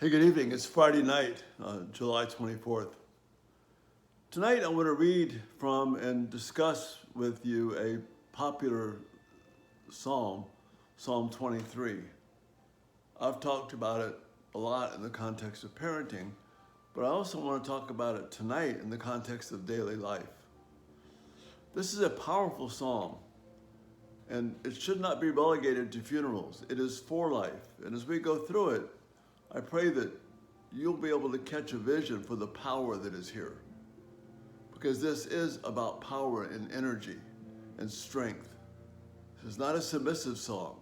Hey, good evening. It's Friday night, July 24th. Tonight I want to read from and discuss with you a popular psalm, Psalm 23. I've talked about it a lot in the context of parenting, but I also want to talk about it tonight in the context of daily life. This is a powerful psalm, and it should not be relegated to funerals. It is for life. And as we go through it, I pray that you'll be able to catch a vision for the power that is here. Because this is about power and energy and strength. This is not a submissive song.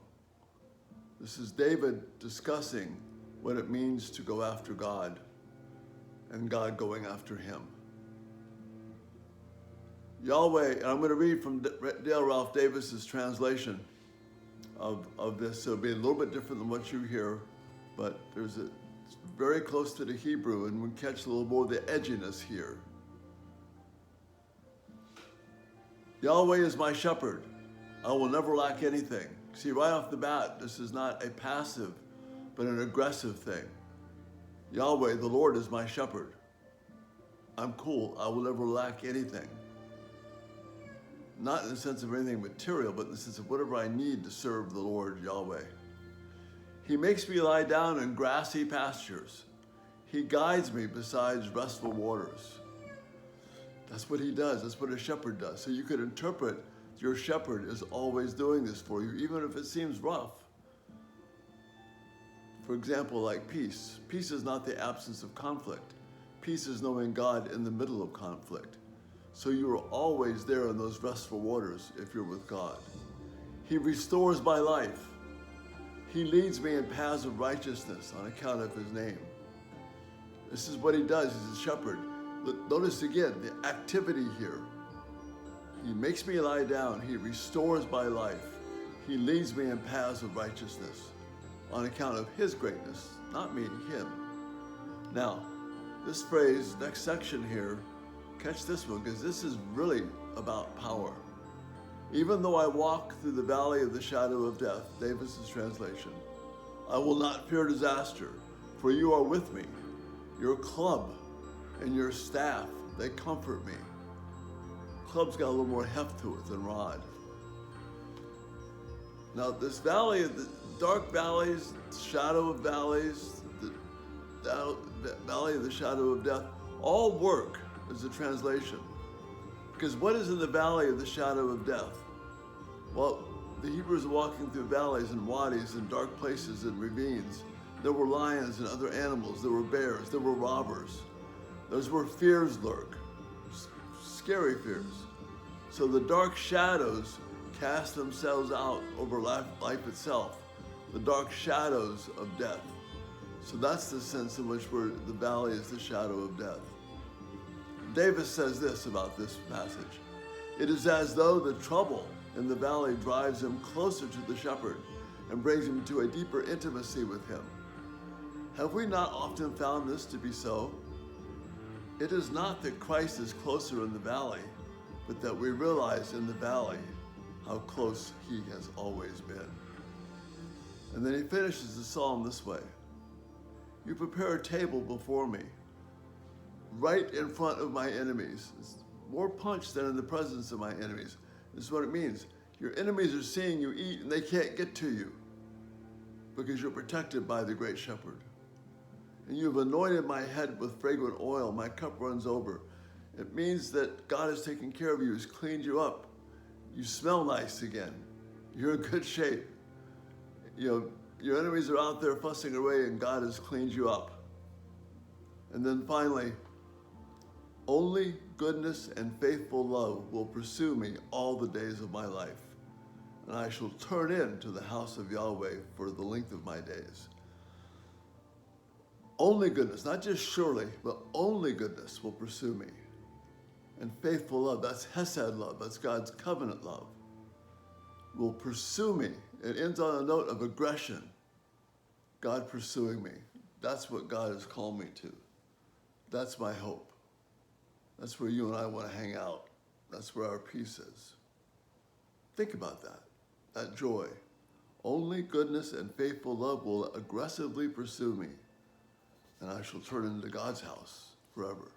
This is David discussing what it means to go after God and God going after him. Yahweh, and I'm going to read from Dale Ralph Davis's translation of this. So it'll be a little bit different than what you hear, but it's very close to the Hebrew, and we catch a little more of the edginess here. Yahweh is my shepherd. I will never lack anything. See, right off the bat, this is not a passive, but an aggressive thing. Yahweh, the Lord, is my shepherd. I'm cool. I will never lack anything. Not in the sense of anything material, but in the sense of whatever I need to serve the Lord Yahweh. He makes me lie down in grassy pastures. He guides me beside restful waters. That's what he does. That's what a shepherd does. So you could interpret your shepherd is always doing this for you, even if it seems rough. For example, like peace. Peace is not the absence of conflict. Peace is knowing God in the middle of conflict. So you are always there in those restful waters if you're with God. He restores my life. He leads me in paths of righteousness on account of his name. This is what he does. He's a shepherd. Notice again the activity here. He makes me lie down. He restores my life. He leads me in paths of righteousness on account of his greatness, not me, him. Now, this phrase, next section here, catch this one, because this is really about power. Even though I walk through the valley of the shadow of death, Davis's translation, I will not fear disaster, for you are with me. Your club and your staff, they comfort me. Club's got a little more heft to it than rod. Now this valley, the dark valleys, shadow of valleys, the valley of the shadow of death, all work as a translation. Because what is in the valley of the shadow of death? Well, the Hebrews are walking through valleys and wadis and dark places and ravines. There were lions and other animals. There were bears. There were robbers. Those were fears lurk, scary fears. So the dark shadows cast themselves out over life itself, the dark shadows of death. So that's the sense in which the valley is the shadow of death. Davis says this about this passage. It is as though the trouble in the valley drives him closer to the shepherd and brings him to a deeper intimacy with him. Have we not often found this to be so? It is not that Christ is closer in the valley, but that we realize in the valley how close he has always been. And then he finishes the psalm this way. You prepare a table before me, right in front of my enemies. It's more punch than in the presence of my enemies. This is what it means. Your enemies are seeing you eat and they can't get to you because you're protected by the great shepherd. And you've anointed my head with fragrant oil. My cup runs over. It means that God has taken care of you. He's cleaned you up. You smell nice again. You're in good shape. Your enemies are out there fussing away and God has cleaned you up. And then finally, only goodness and faithful love will pursue me all the days of my life, and I shall turn into the house of Yahweh for the length of my days. Only goodness, not just surely, but only goodness will pursue me. And faithful love, that's Hesed love, that's God's covenant love, will pursue me. It ends on a note of aggression. God pursuing me. That's what God has called me to. That's my hope. That's where you and I want to hang out. That's where our peace is. Think about that joy. Only goodness and faithful love will aggressively pursue me. and I shall turn into God's house forever.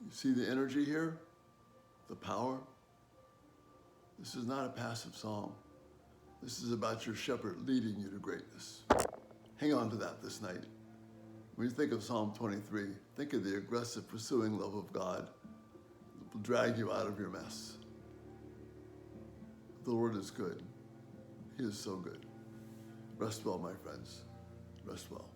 You see the energy here? The power? This is not a passive psalm. This is about your shepherd leading you to greatness. Hang on to that this night. When you think of Psalm 23, think of the aggressive, pursuing love of God that will drag you out of your mess. The Lord is good. He is so good. Rest well, my friends. Rest well.